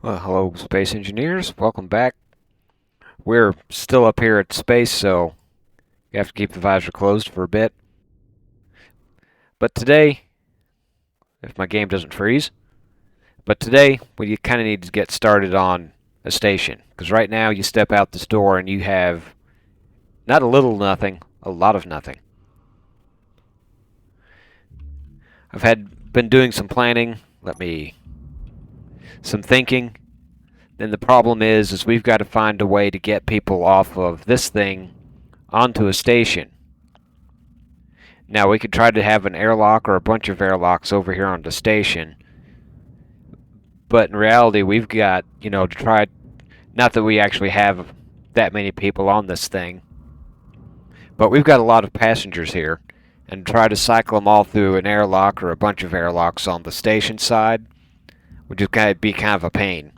Well, hello, space engineers. Welcome back. We're still up here at space, so you have to keep the visor closed for a bit. But today, if my game doesn't freeze, but today we kind of need to get started on a station. Because right now you step out this door and you have not a little nothing, a lot of nothing. Been doing some planning, some thinking. Then the problem is we've got to find a way to get people off of this thing onto a station. Now, we could try to have an airlock or a bunch of airlocks over here on the station, but in reality, we've got, to try. Not that we actually have that many people on this thing, but we've got a lot of passengers here, and try to cycle them all through an airlock or a bunch of airlocks on the station side would just be kind of a pain.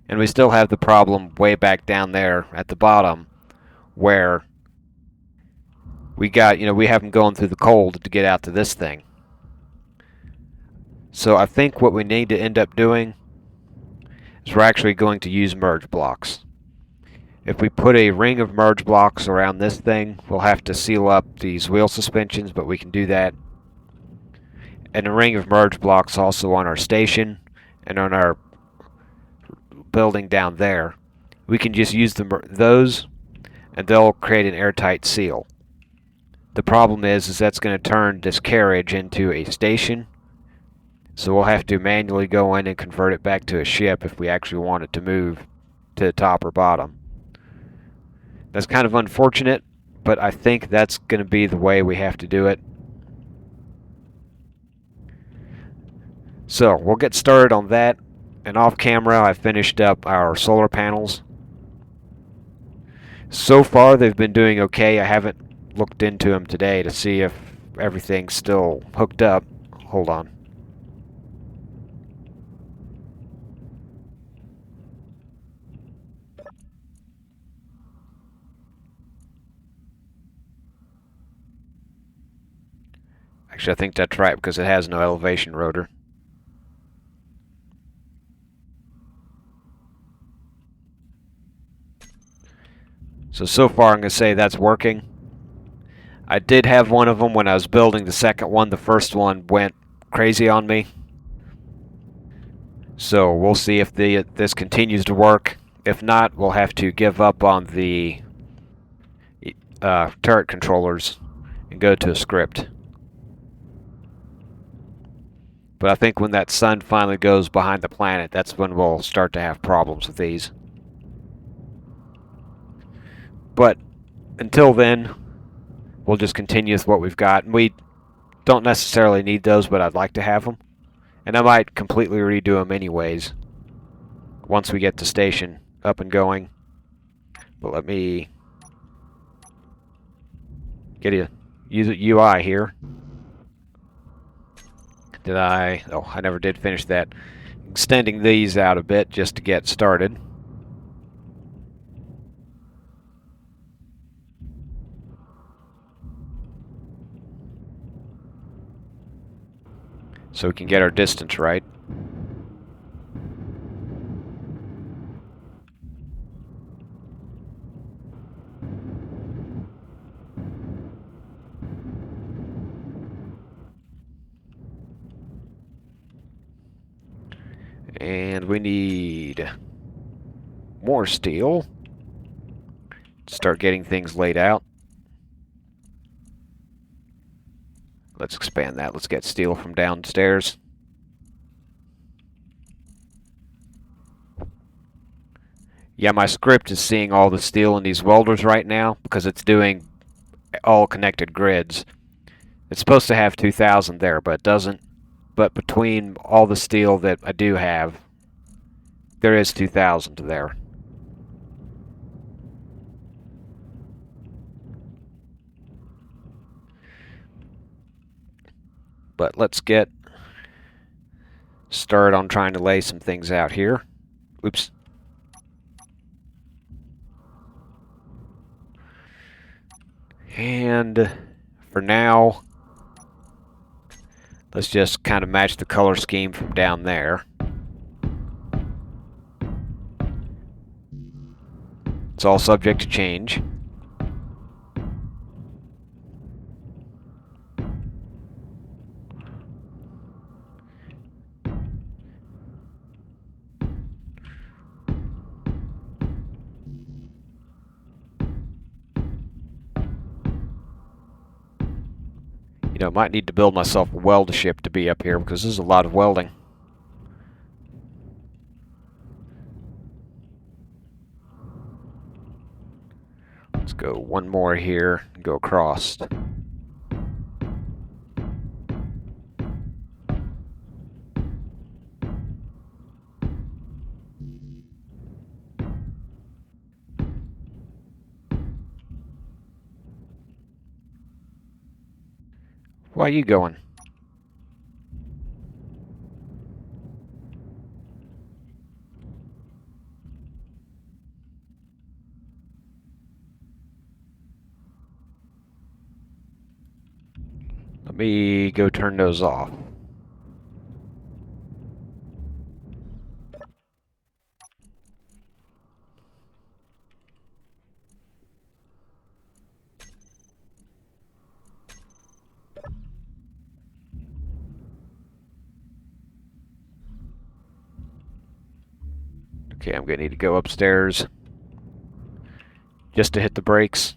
And we still have the problem way back down there at the bottom where we have them going through the cold to get out to this thing. So I think what we need to end up doing is we're actually going to use merge blocks. If we put a ring of merge blocks around this thing, we'll have to seal up these wheel suspensions, but we can do that. And a ring of merge blocks also on our station and on our building down there. We can just use those, and they'll create an airtight seal. The problem is that's going to turn this carriage into a station, so we'll have to manually go in and convert it back to a ship if we actually want it to move to the top or bottom. That's kind of unfortunate, but I think that's going to be the way we have to do it. So we'll get started on that, and off camera I finished up our solar panels. So far they've been doing okay. I haven't looked into them today to see if everything's still hooked up. Hold on. Actually, I think that's right because it has no elevation rotor. So far I'm going to say that's working. I did have one of them when I was building the second one. The first one went crazy on me. So we'll see if this continues to work. If not, we'll have to give up on the turret controllers and go to a script. But I think when that sun finally goes behind the planet, that's when we'll start to have problems with these. But until then, we'll just continue with what we've got. And we don't necessarily need those, but I'd like to have them. And I might completely redo them anyways once we get the station up and going. But let me get a UI here. Did I? Oh, I never did finish that. Extending these out a bit just to get started. So we can get our distance right. And we need more steel to start getting things laid out. Let's expand that. Let's get steel from downstairs. Yeah, my script is seeing all the steel in these welders right now because it's doing all connected grids. It's supposed to have 2,000 there, but it doesn't. But between all the steel that I do have, there is 2,000 there. But let's get started on trying to lay some things out here. Oops. And for now, let's just kind of match the color scheme from down there. It's all subject to change. You know, might need to build myself a weld ship to be up here because this is a lot of welding. Let's go one more here and go across. Why are you going? Let me go turn those off. Okay, I'm going to need to go upstairs just to hit the brakes.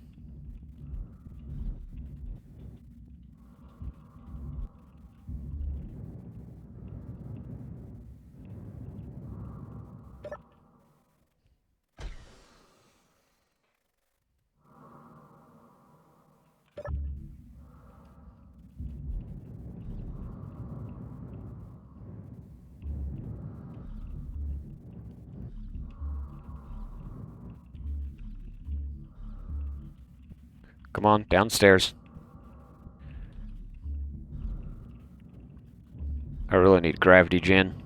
Come on, downstairs. I really need gravity gen.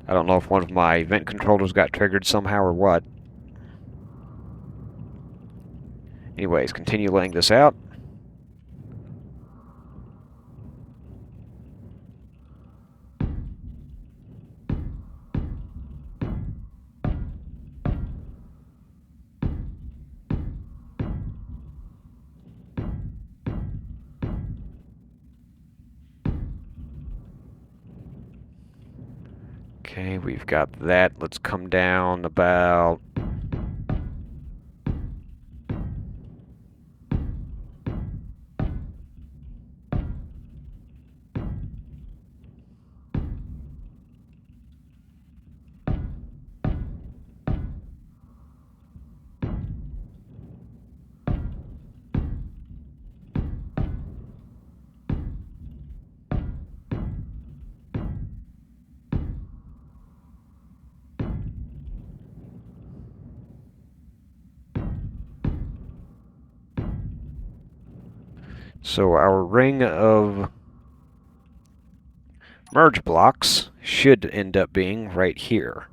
I don't know if one of my vent controllers got triggered somehow or what. Anyways, continue laying this out. Okay, we've got that. Let's come down about... So our ring of merge blocks should end up being right here.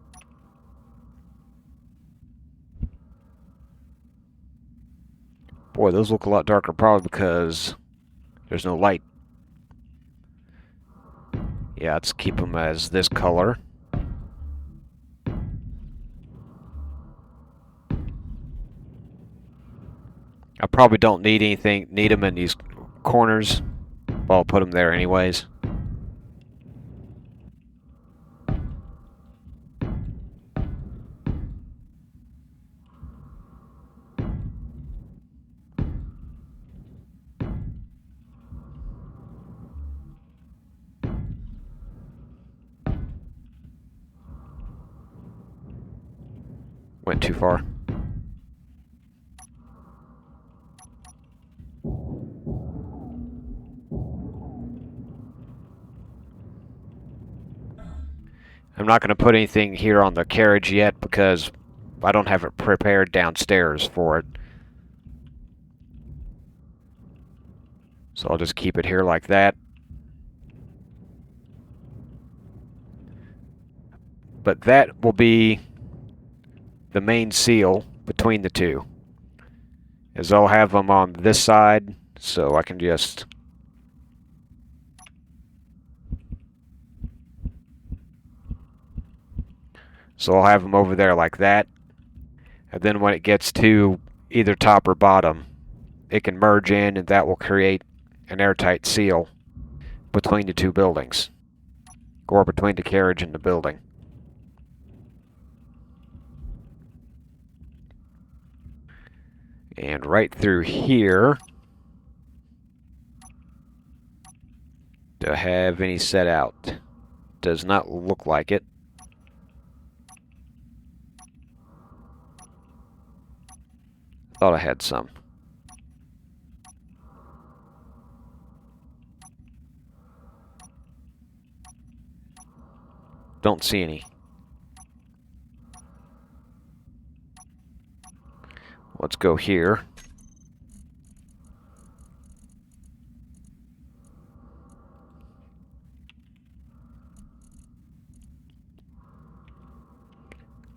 Boy, those look a lot darker probably because there's no light. Yeah, let's keep them as this color. I probably don't need them in these corners. Well, I'll put them there anyways. Went too far. I'm not going to put anything here on the carriage yet because I don't have it prepared downstairs for it. So I'll just keep it here like that. But that will be the main seal between the two. As I'll have them on this side, so I can just So I'll have them over there like that. And then when it gets to either top or bottom, it can merge in, and that will create an airtight seal between the two buildings, or between the carriage and the building. And right through here, do I have any set out? Does not look like it. Thought I had some. Don't see any. Let's go here.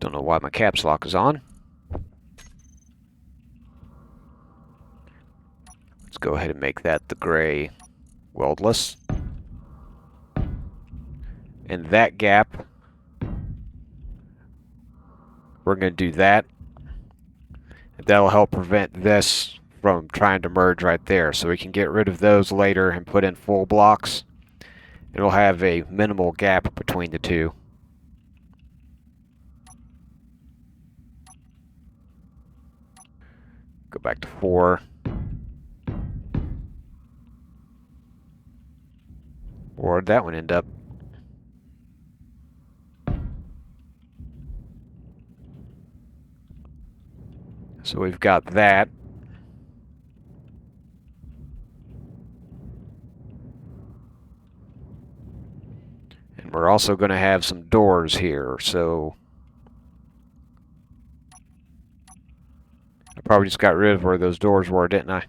Don't know why my caps lock is on. Let's go ahead and make that the gray weldless. And that gap, we're going to do that. That'll help prevent this from trying to merge right there. So we can get rid of those later and put in full blocks. And we'll have a minimal gap between the two. Go back to 4. Where'd that one end up? So we've got that. And we're also going to have some doors here, so I probably just got rid of where those doors were, didn't I?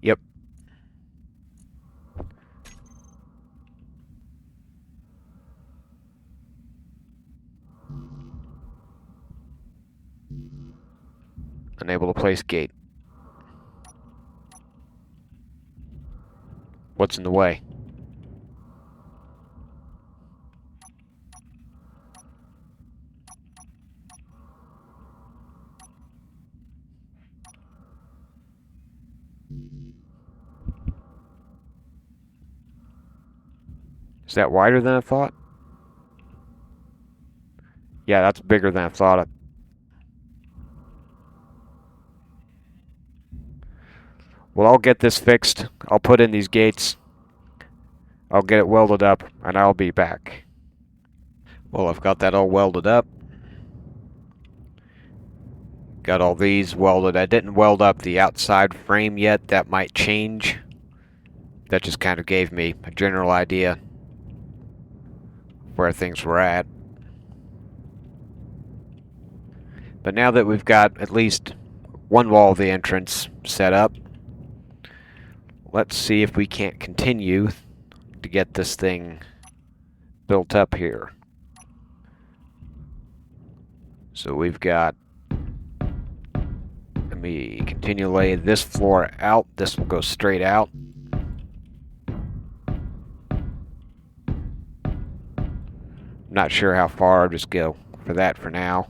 Yep. Unable to place gate. What's in the way? Is that wider than I thought? Yeah, that's bigger than I thought. Well, I'll get this fixed. I'll put in these gates. I'll get it welded up, and I'll be back. Well, I've got that all welded up. Got all these welded. I didn't weld up the outside frame yet. That might change. That just kind of gave me a general idea where things were at. But now that we've got at least one wall of the entrance set up, let's see if we can't continue to get this thing built up here. So we've got, let me continue laying this floor out. This will go straight out. Not sure how far. I'll just go for that for now.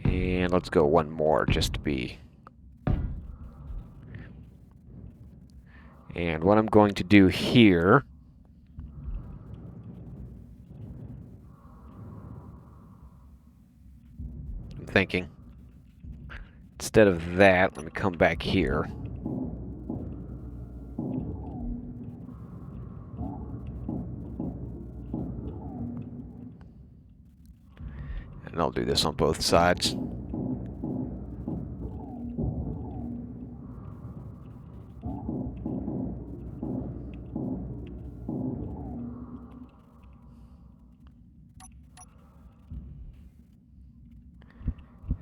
And let's go one more just to be. And what I'm going to do here, I'm thinking, instead of that, let me come back here. And I'll do this on both sides.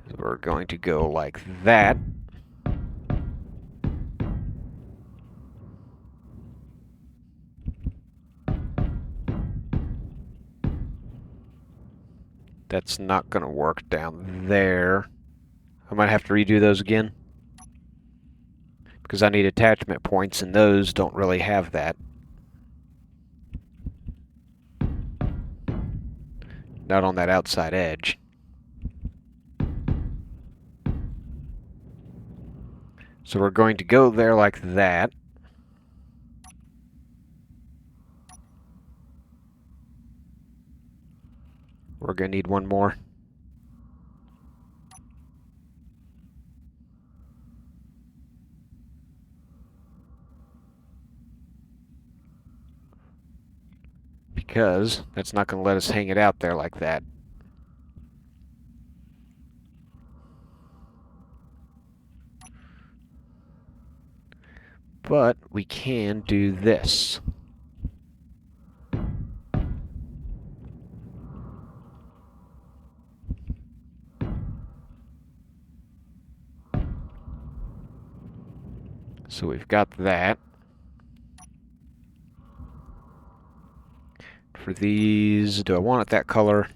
So we're going to go like that. That's not going to work down there. I might have to redo those again, because I need attachment points, and those don't really have that. Not on that outside edge. So we're going to go there like that. We're going to need one more. Because that's not going to let us hang it out there like that. But we can do this. So we've got that. For these, do I want it that color?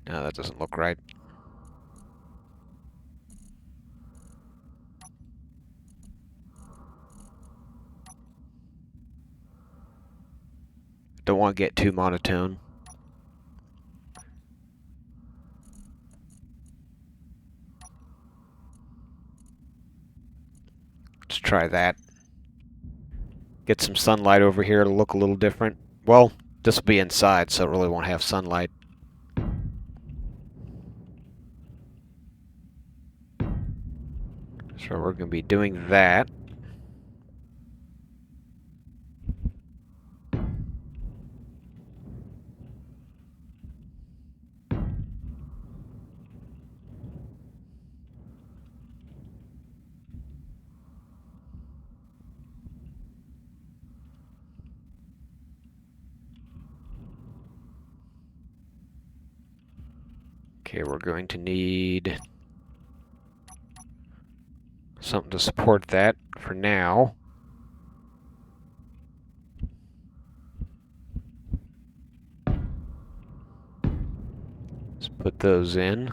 No, that doesn't look right. Don't want to get too monotone. Let's try that. Get some sunlight over here to look a little different. Well, this will be inside, so it really won't have sunlight. So we're going to be doing that. Okay, we're going to need something to support that for now. Let's put those in.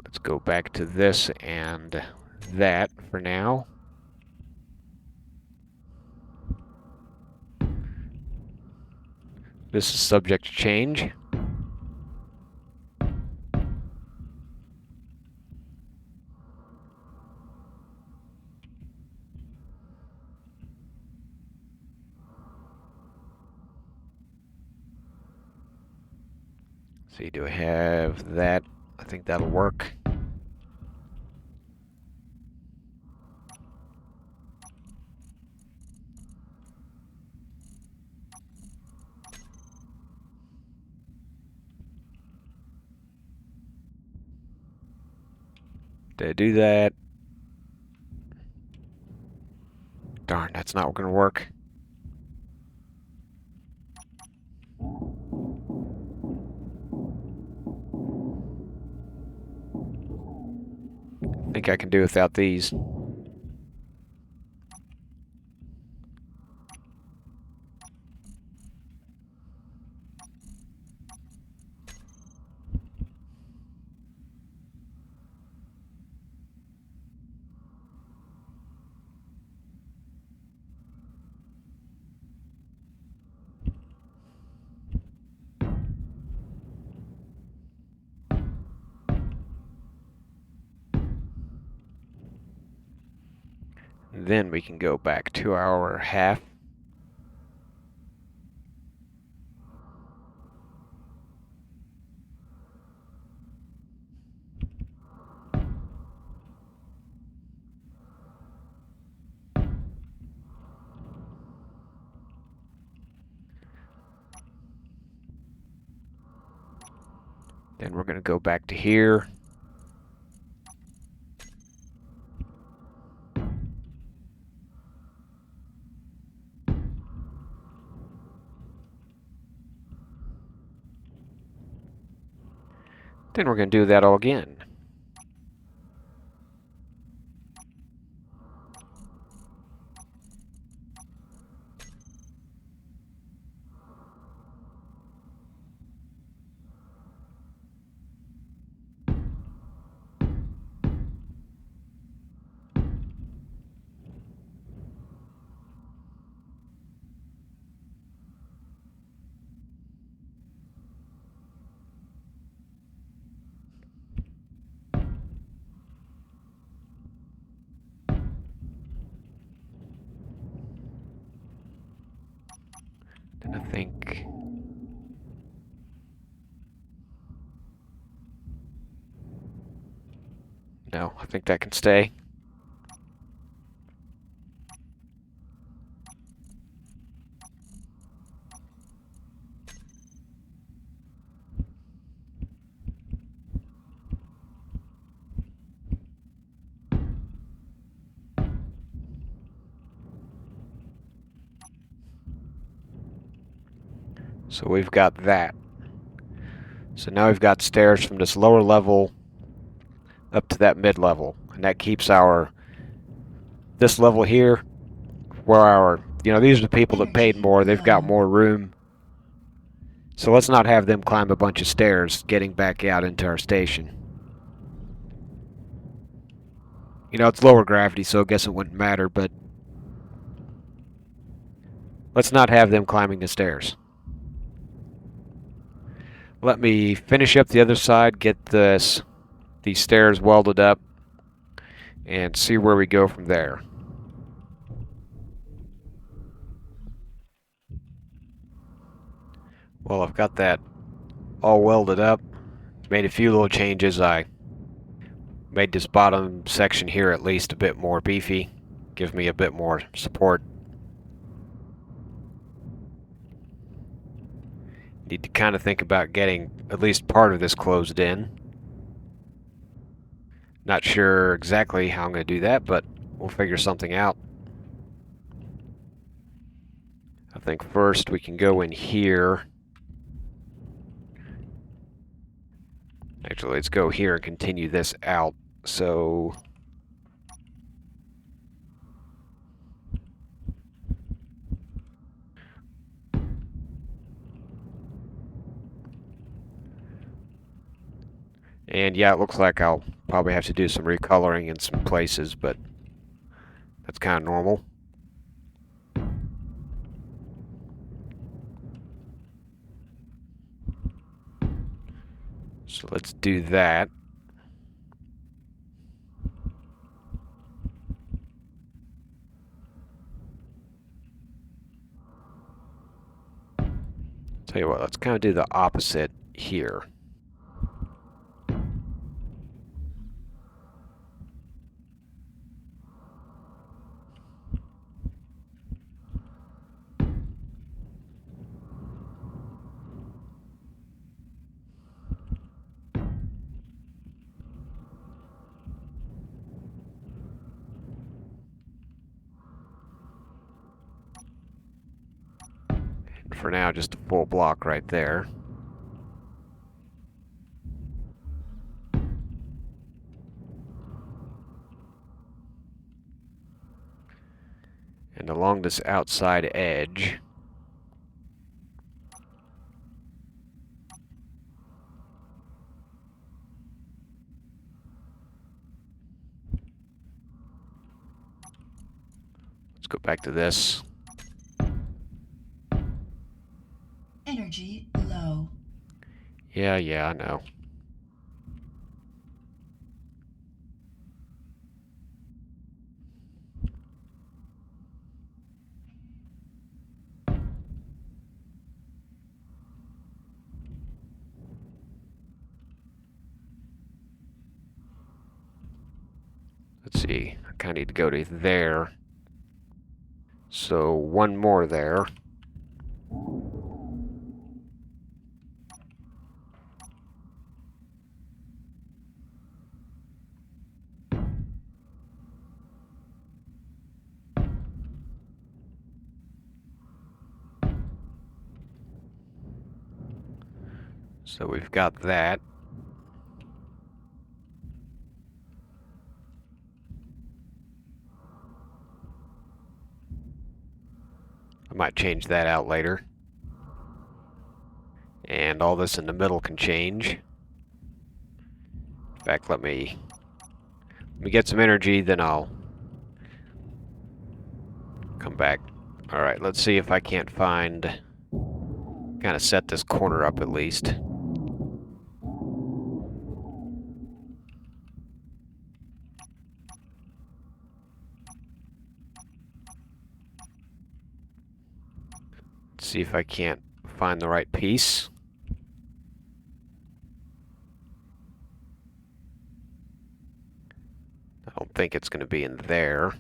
Let's go back to this and that for now. This is subject to change. See, do I have that? I think that'll work. Did I do that? Darn, that's not going to work. I think I can do without these. Then we can go back to our half. Then we're going to go back to here. Then we're going to do that all again. Then I think... No, I think that can stay. So we've got that. So now we've got stairs from this lower level up to that mid-level. And that keeps this level here, where these are the people that paid more. They've got more room. So let's not have them climb a bunch of stairs getting back out into our station. It's lower gravity, so I guess it wouldn't matter, but let's not have them climbing the stairs. Let me finish up the other side, get these stairs welded up, and see where we go from there. Well, I've got that all welded up. Made a few little changes. I made this bottom section here at least a bit more beefy. Give me a bit more support. Need to kind of think about getting at least part of this closed in. Not sure exactly how I'm going to do that, but we'll figure something out. I think first we can go in here. Actually, let's go here and continue this out. So... And yeah, it looks like I'll probably have to do some recoloring in some places, but that's kind of normal. So let's do that. Tell you what, let's kind of do the opposite here. For now, just a full block right there. And along this outside edge, let's go back to this. Energy low. Yeah, I know. Let's see, I kind of need to go to there. So one more there. So we've got that. I might change that out later. And all this in the middle can change. In fact, let me get some energy, then I'll come back. Alright, let's see if I can't find... kind of set this corner up at least. Let's see if I can't find the right piece. I don't think it's going to be in there.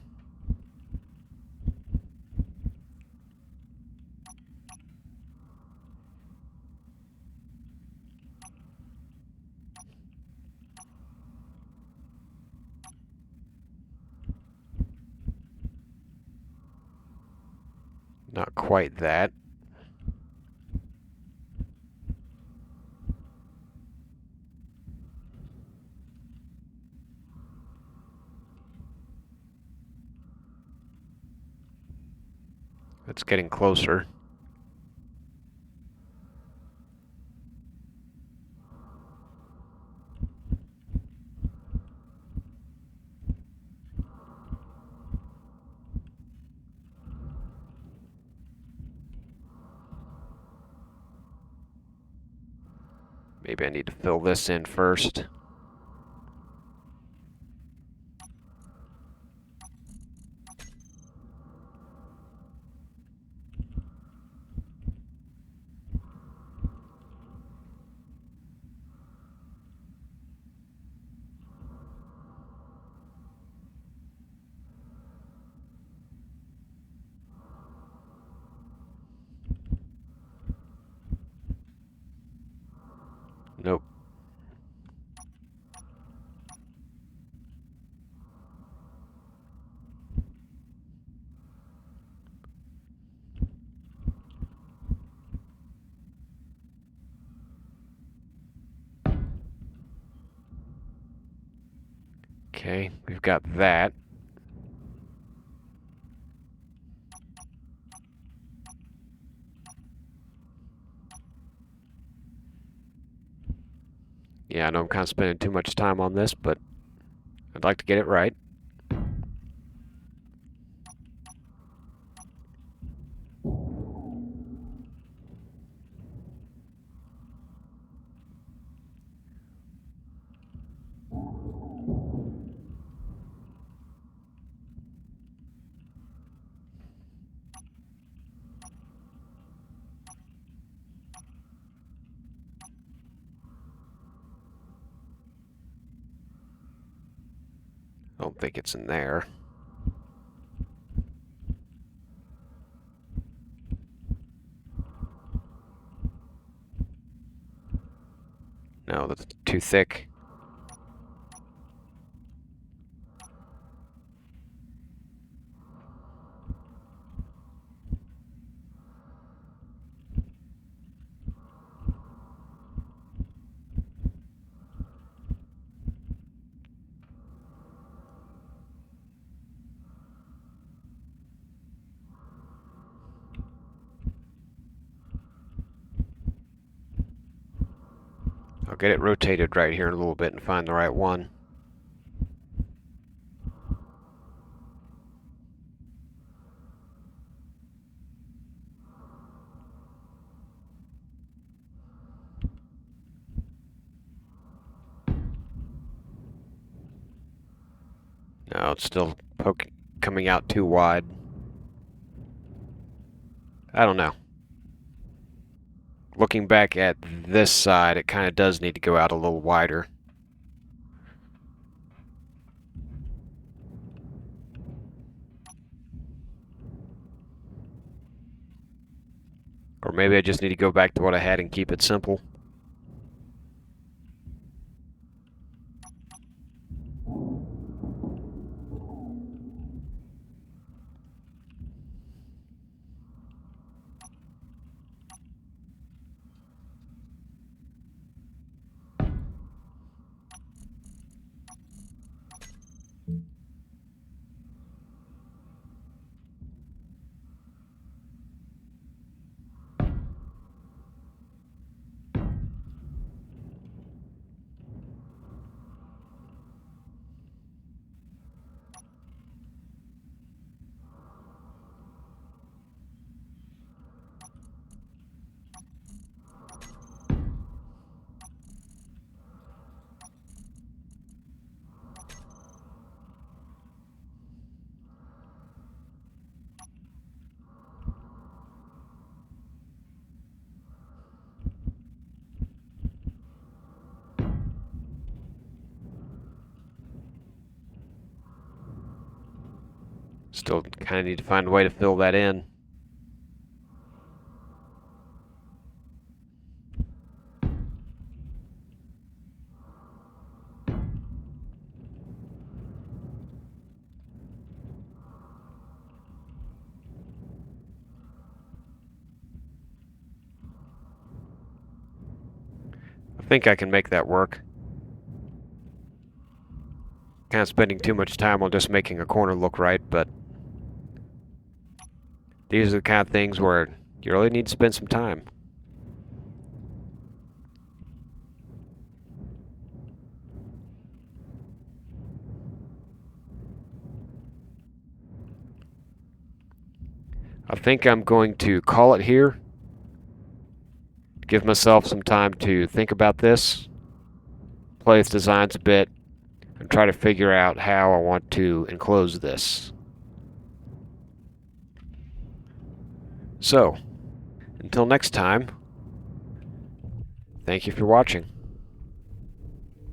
Not quite that. It's getting closer. Maybe I need to fill this in first. Nope. Okay, we've got that. Yeah, I know I'm kind of spending too much time on this, but I'd like to get it right. I don't think it's in there. No, that's too thick. I'll get it rotated right here in a little bit and find the right one. No, it's still coming out too wide. I don't know. Looking back at this side, it kind of does need to go out a little wider. Or maybe I just need to go back to what I had and keep it simple. Still kind of need to find a way to fill that in. I think I can make that work. Kind of spending too much time on just making a corner look right, but these are the kind of things where you really need to spend some time. I think I'm going to call it here. Give myself some time to think about this, play with designs a bit, and try to figure out how I want to enclose this. So, until next time, thank you for watching.